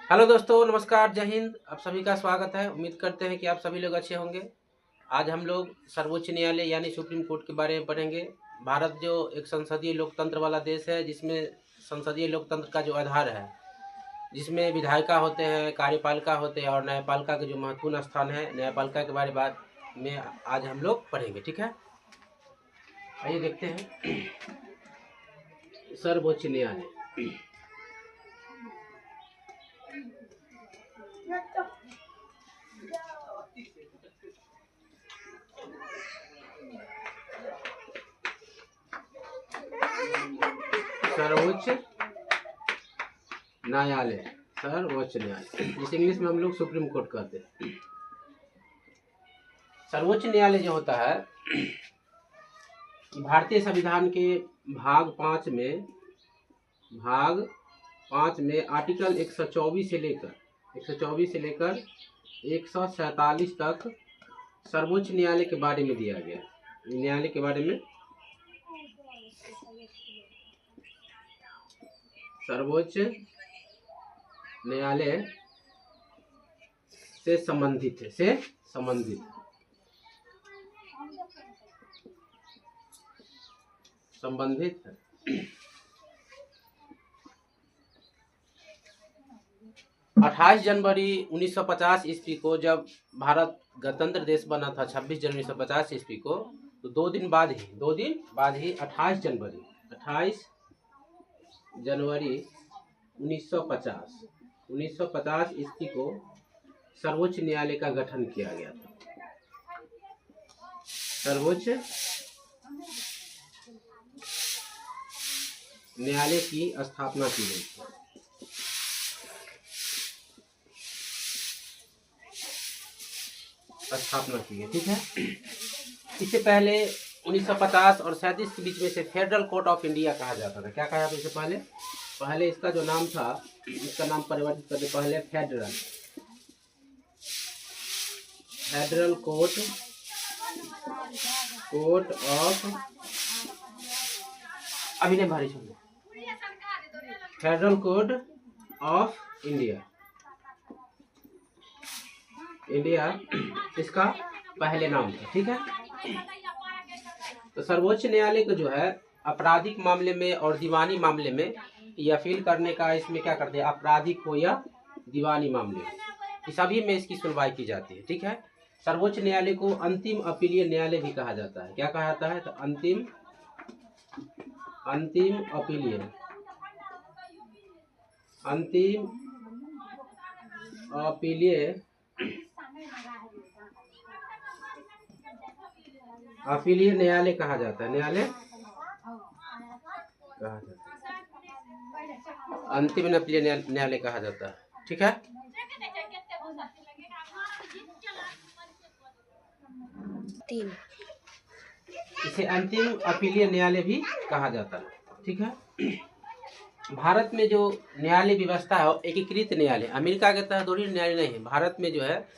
Hello दोस्तों, नमस्कार, जय हिंद। आप सभी का स्वागत है। उम्मीद करते हैं कि आप सभी लोग अच्छे होंगे। आज हम लोग सर्वोच्च न्यायालय यानी सुप्रीम कोर्ट के बारे में पढ़ेंगे। भारत जो एक संसदीय लोकतंत्र वाला देश है, जिसमें संसदीय लोकतंत्र का जो आधार है, जिसमें विधायिका होते हैं, कार्यपालिका होते हैं और न्यायपालिका के जो महत्वपूर्ण स्थान है, न्यायपालिका के बारे में आज हम लोग पढ़ेंगे। ठीक है, आइए देखते हैं। सर्वोच्च न्यायालय। सर्वोच्च न्यायालय, सर्वोच्च न्यायालय, जिसे इंग्लिश में हम लोग सुप्रीम कोर्ट कहते हैं। सर्वोच्च न्यायालय जो होता है, भारतीय संविधान के भाग 5 में आर्टिकल 124 से लेकर 147 तक सर्वोच्च न्यायालय के बारे में दिया गया। न्यायालय के बारे में सर्वोच्च न्यायालय से संबंधित है, संबंधित है। 28 जनवरी 1950 ईस्वी को जब भारत गणतंत्र देश बना था, 26 जनवरी 1950 ईस्वी को, तो दो दिन बाद ही 28 जनवरी 1950 ईस्वी को सर्वोच्च न्यायालय का गठन किया गया था। सर्वोच्च न्यायालय की स्थापना की गई थी। ठीक है। इससे पहले 1950 और 37 के बीच में से फेडरल कोर्ट ऑफ इंडिया कहा जाता था। क्या कहा जाता था इससे पहले इसका जो नाम था, इसका नाम परिवर्तित करके पहले federal court of federal court of India इसका पहले नाम था। ठीक है। तो सर्वोच्च न्यायालय को जो है आपराधिक मामले में और दीवानी मामले में ये अपील करने का, इसमें क्या करते हैं, आपराधिक हो या दीवानी मामले, सभी में इसकी सुनवाई की जाती है। ठीक है। सर्वोच्च न्यायालय को अंतिम अपीलीय न्यायालय भी कहा जाता है। क्या कहा जाता है? तो अंतिम अपीलीय न्यायालय कहा जाता है। अंतिम अपीलीय न्यायालय कहा जाता है। ठीक है। इसे अंतिम अपीलीय न्यायालय भी कहा जाता है। ठीक है। भारत में जो न्यायालय व्यवस्था है, एकीकृत न्यायालय, अमेरिका के तरह दोहरी न्यायालय नहीं है। भारत में जो है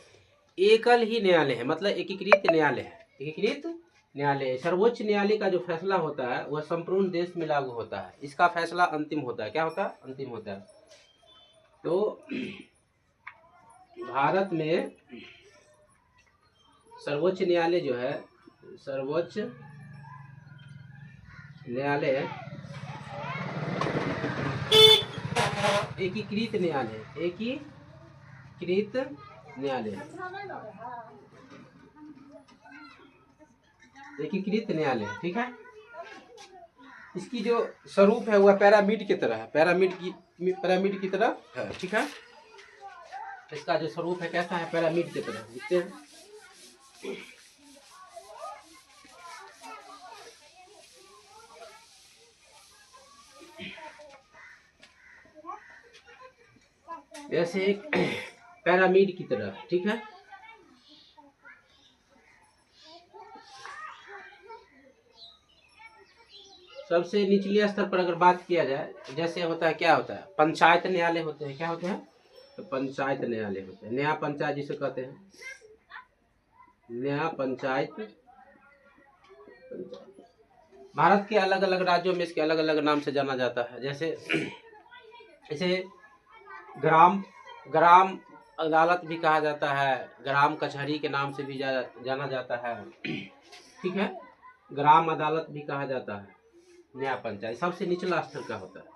एकल ही न्यायालय है, मतलब एकीकृत न्यायालय है। सर्वोच्च न्यायालय का जो फैसला होता है वह संपूर्ण देश में लागू होता है। इसका फैसला अंतिम होता है। क्या होता है? अंतिम होता है। तो भारत में सर्वोच्च न्यायालय जो है, सर्वोच्च न्यायालय एकीकृत न्यायालय। ठीक है। इसकी जो स्वरूप है वह पिरामिड की तरह है, पिरामिड की तरह है। ठीक है। इसका जो स्वरूप है कैसा है? पिरामिड की तरह। दिखते हैं। जैसे एक पिरामिड की तरह। ठीक है। सबसे निचले स्तर पर अगर बात किया जाए, जैसे होता है, क्या होता है, पंचायत न्यायालय होते हैं। क्या होते हैं? तो पंचायत न्यायालय होते हैं। न्याय पंचायत जिसे कहते हैं, न्याय पंचायत। भारत के अलग अलग राज्यों में इसके अलग अलग नाम से जाना जाता है। जैसे ग्राम ग्राम अदालत भी कहा जाता है, ग्राम कचहरी के नाम से भी जाना जाता है। ठीक है, ग्राम अदालत भी कहा जाता है। न्याय पंचायत सबसे निचला स्तर का होता है।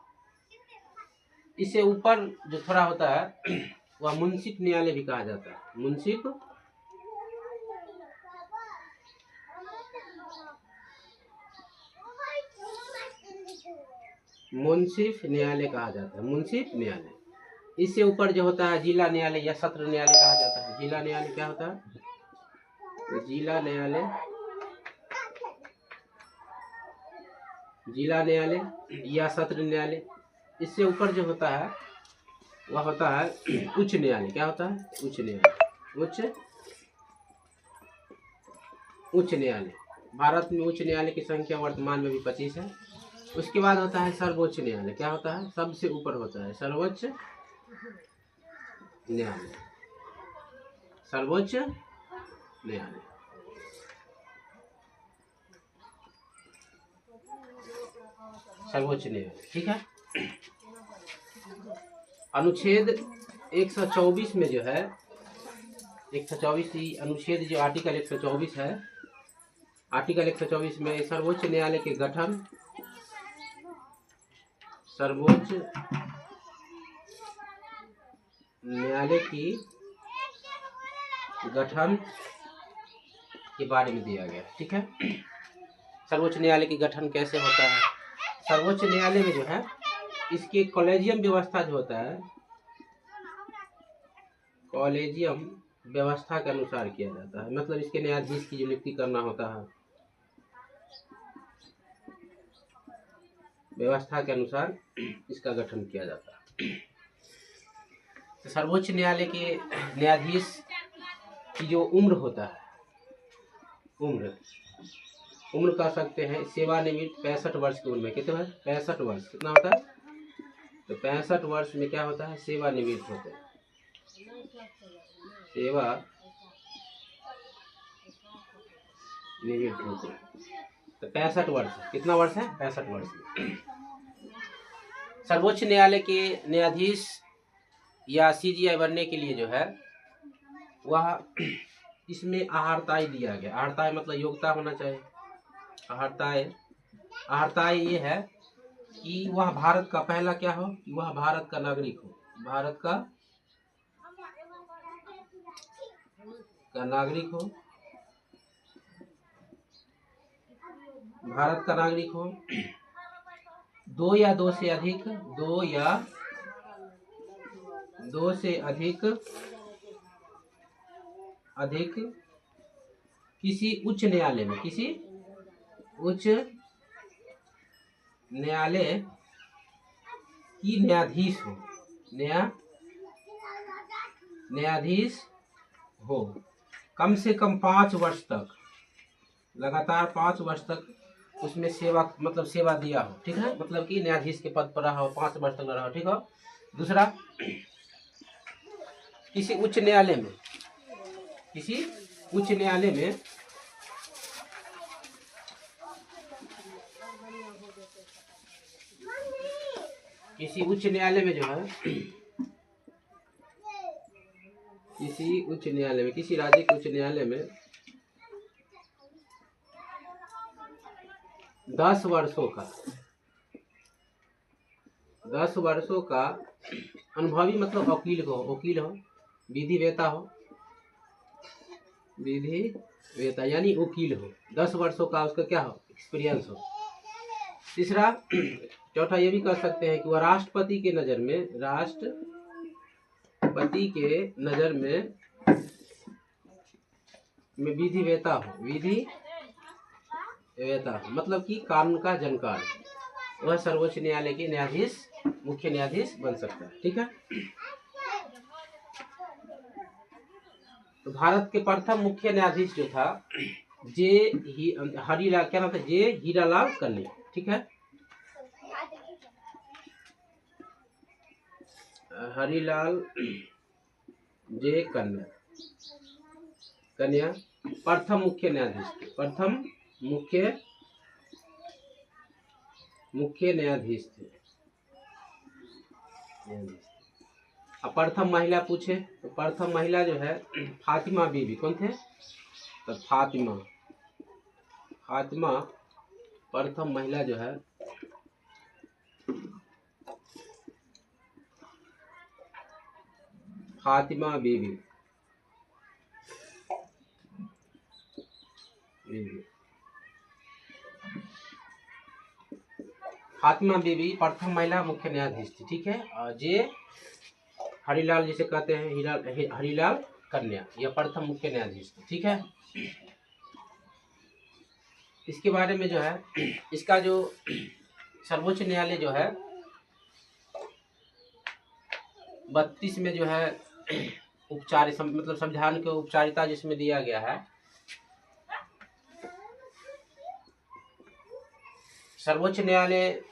इससे ऊपर जो थोड़ा होता है वह मुंसिफ न्यायालय भी कहा जाता है। मुंसिफ न्यायालय कहा जाता है, मुंसिफ न्यायालय। इससे ऊपर जो होता है जिला न्यायालय या सत्र न्यायालय कहा जाता है। जिला न्यायालय क्या होता है? जिला न्यायालय, जिला न्यायालय या सत्र न्यायालय। इससे ऊपर जो होता है वह होता है उच्च न्यायालय। क्या होता है? उच्च न्यायालय। उच्च न्यायालय। भारत में उच्च न्यायालय की संख्या वर्तमान में भी 25 है। उसके बाद होता है सर्वोच्च न्यायालय। क्या होता है? सबसे ऊपर होता है सर्वोच्च न्यायालय। सर्वोच्च न्यायालय। सर्वोच्च न्यायालय। ठीक है। अनुच्छेद 124 में जो है 124 अनुच्छेद जो आर्टिकल 124 है, आर्टिकल 124 में सर्वोच्च न्यायालय के गठन, सर्वोच्च न्यायालय की गठन के बारे में दिया गया। ठीक है। सर्वोच्च न्यायालय की गठन कैसे होता है? सर्वोच्च न्यायालय में जो है इसकी कॉलेजियम व्यवस्था जो होता है, कॉलेजियम व्यवस्था के अनुसार किया जाता है। मतलब इसके न्यायाधीश की जो नियुक्ति करना होता है व्यवस्था के अनुसार इसका गठन किया जाता है। तो सर्वोच्च न्यायालय के न्यायाधीश की जो उम्र होता है, उम्र कह सकते हैं सेवानिवृत्त 65 वर्ष की उम्र में। कितना है? 65 वर्ष। कितना होता है? तो 65 वर्ष में क्या होता है? सेवानिवृत्त होते हैं। सेवा निवृत्त होते हैं। तो 65 वर्ष। कितना वर्ष है? 65 वर्ष। सर्वोच्च न्यायालय के न्यायाधीश या सीजीआई बनने के लिए जो है वह इसमें आहारताई दिया गया। आहारताई मतलब योग्यता होना चाहिए। आहारताई ये है कि वह भारत का पहला क्या हो, वह भारत का नागरिक हो। भारत का नागरिक हो। भारत का नागरिक हो। 2 या 2 से अधिक, 2 या 2 से अधिक किसी उच्च न्यायालय में, किसी उच्च न्यायालय की न्यायाधीश हो। न्यायाधीश हो। कम से कम 5 वर्ष तक, लगातार 5 वर्ष तक उसमें सेवा, मतलब सेवा दिया हो। ठीक है। मतलब कि न्यायाधीश के पद पर रहा हो, 5 वर्ष तक रहा हो। ठीक हो। दूसरा, किसी उच्च न्यायालय में, किसी उच्च न्यायालय में किसी उच्च न्यायालय में जो है किसी उच्च न्यायालय में, किसी राज्य के उच्च न्यायालय में 10 वर्षों का अनुभवी, मतलब वकील हो, विधि वेता यानी वकील हो। 10 वर्षों का उसका क्या हो? एक्सपीरियंस हो। तीसरा, चौथा ये भी कह सकते हैं कि वह राष्ट्रपति के नज़र में विधि वेता हो। मतलब कि कानून का जानकार, वह सर्वोच्च न्यायालय के न्यायाधीश, मुख्य न्यायाधीश बन सकता है। ठीक है। तो भारत के प्रथम मुख्य न्यायाधीश जो था हरीलाल, क्या नाम था? जे हीरालाल कन्या। ठीक है। हरीलाल जे कन्या प्रथम मुख्य न्यायाधीश थे। अब प्रथम महिला पूछे तो प्रथम महिला जो है फातिमा बीबी कौन थे? तो फातिमा प्रथम महिला जो है फातिमा बीबी। फातिमा बीबी प्रथम महिला मुख्य न्यायाधीश थी, ठीक है। और जे हरिलाल जिसे कहते हैं हरिलाल कन्या, यह प्रथम मुख्य न्यायाधीश थे, ठीक है। इसके बारे में जो है इसका जो सर्वोच्च न्यायालय जो है 32 में जो है मतलब संविधान के औपचारिकता जिसमें दिया गया है, सर्वोच्च न्यायालय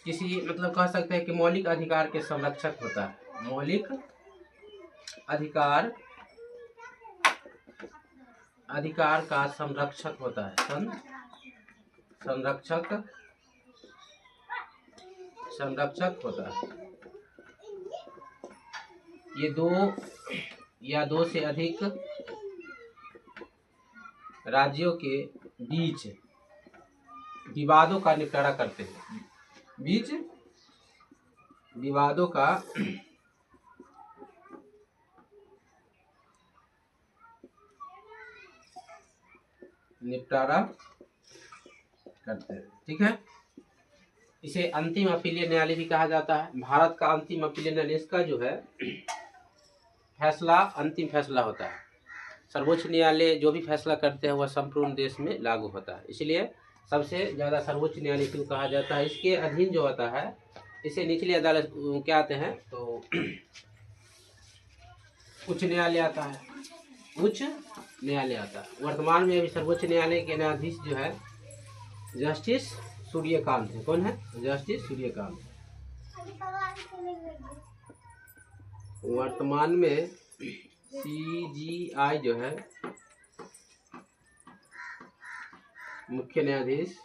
किसी मतलब कह सकते हैं कि मौलिक अधिकार के संरक्षक होता है। मौलिक अधिकार का संरक्षक होता है। संरक्षक होता है। ये दो से अधिक राज्यों के बीच विवादों का निपटारा करते हैं। विवादों का निपटारा करते हैं, ठीक है। इसे अंतिम अपीलीय न्यायालय भी कहा जाता है। भारत का अंतिम अपीलीय न्यायालय, इसका जो है फैसला अंतिम फैसला होता है। सर्वोच्च न्यायालय जो भी फैसला करते हैं वह संपूर्ण देश में लागू होता है, इसलिए सबसे ज़्यादा सर्वोच्च न्यायालय क्यों कहा जाता है। इसके अधीन जो होता है इसे निचली अदालत क्या आते हैं, तो उच्च न्यायालय आता है। उच्च न्यायालय आता है। वर्तमान में अभी सर्वोच्च न्यायालय के न्यायाधीश जो है जस्टिस सूर्यकांत है। कौन है? जस्टिस सूर्यकांत। वर्तमान में CJI जो है मुख्य न्यायाधीश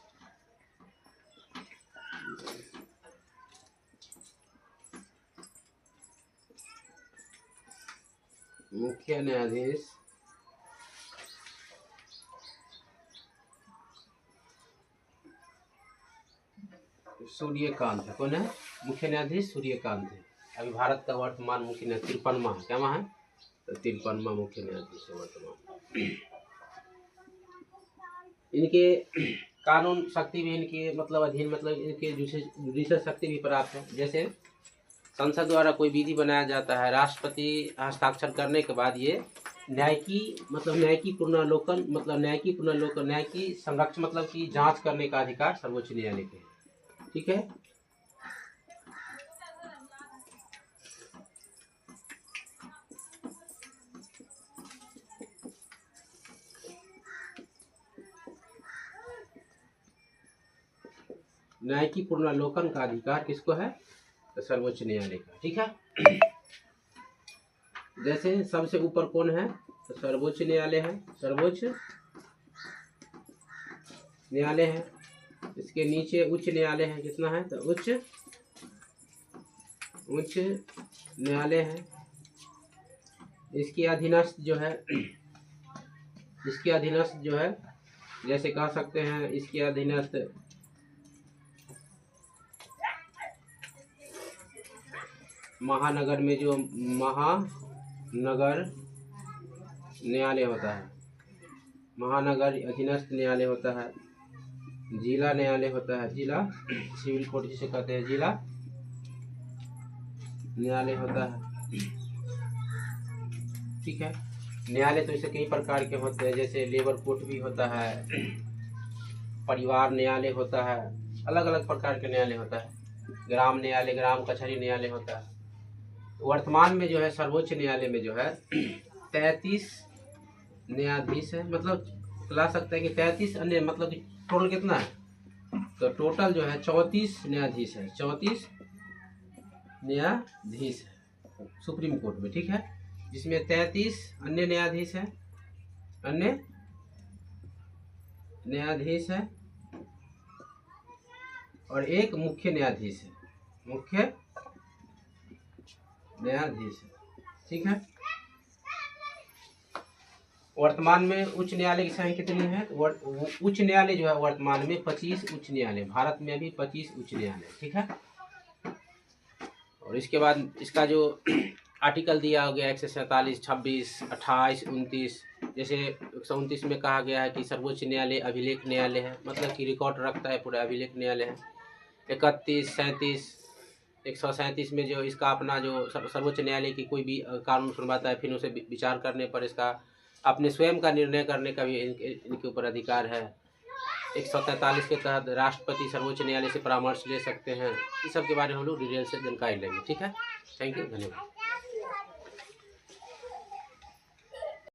सूर्यकांत है। कौन है? मुख्य न्यायाधीश सूर्यकांत है। अभी भारत का वर्तमान मुख्य न्यायाधीश 53वां है। क्या है? तो 53वां मुख्य न्यायाधीश है वर्तमान। इनके कानून शक्ति भी इनके मतलब अधीन मतलब इनके जुडिशल शक्ति भी प्राप्त है। जैसे संसद द्वारा कोई विधि बनाया जाता है, राष्ट्रपति हस्ताक्षर करने के बाद ये न्याय की पुनर्लोकन न्याय की संरक्षण मतलब की जांच करने का अधिकार सर्वोच्च न्यायालय के है, ठीक है। न्याय की पुनर्लोकन का अधिकार किसको है? तो सर्वोच्च न्यायालय का, ठीक है। जैसे सबसे ऊपर कौन है? तो सर्वोच्च न्यायालय है। सर्वोच्च न्यायालय है। इसके नीचे उच्च न्यायालय है। कितना है? तो उच्च न्यायालय है। इसके अधीनस्थ जो है जैसे कह सकते हैं इसके अधीनस्थ महानगर में जो महानगर न्यायालय होता है, महानगर अधीनस्थ न्यायालय होता है, जिला न्यायालय होता है, जिला सिविल कोर्ट जिसे कहते हैं जिला न्यायालय होता है, ठीक है। न्यायालय तो इसे कई प्रकार के होते हैं, जैसे लेबर कोर्ट भी होता है, परिवार न्यायालय होता है, अलग अलग प्रकार के न्यायालय होता है, ग्राम न्यायालय, ग्राम कचहरी न्यायालय होता है। वर्तमान में जो है सर्वोच्च न्यायालय में जो है 33 न्यायाधीश है, मतलब ला सकते हैं कि 33 अन्य मतलब टोटल कितना है? तो टोटल जो है 34 न्यायाधीश है। 34 न्यायाधीश है सुप्रीम कोर्ट में, ठीक है, जिसमें 33 अन्य न्यायाधीश है, अन्य न्यायाधीश है और एक मुख्य न्यायाधीश है। मुख्य न्यायाधीश है। ठीक है। वर्तमान में उच्च न्यायालय की संख्या कितनी है? उच्च न्यायालय जो है वर्तमान में 25 उच्च न्यायालय, भारत में अभी 25 उच्च न्यायालय। ठीक है। और इसके बाद इसका जो आर्टिकल दिया गया 147, 26, 28, 29, जैसे 129 में कहा गया है कि सर्वोच्च न्यायालय अभिलेख न्यायालय है, मतलब कि रिकॉर्ड रखता है, पूरा अभिलेख न्यायालय है। 31, 37, 137 में जो इसका अपना जो सर्वोच्च न्यायालय की कोई भी कानून सुनवाता है, फिर उसे विचार करने पर इसका अपने स्वयं का निर्णय करने का भी इनके ऊपर अधिकार है। 143 के तहत राष्ट्रपति सर्वोच्च न्यायालय से परामर्श ले सकते हैं। इस सब के बारे में हम लोग डिटेल से जानकारी लेंगे। ठीक है। थैंक यू, धन्यवाद।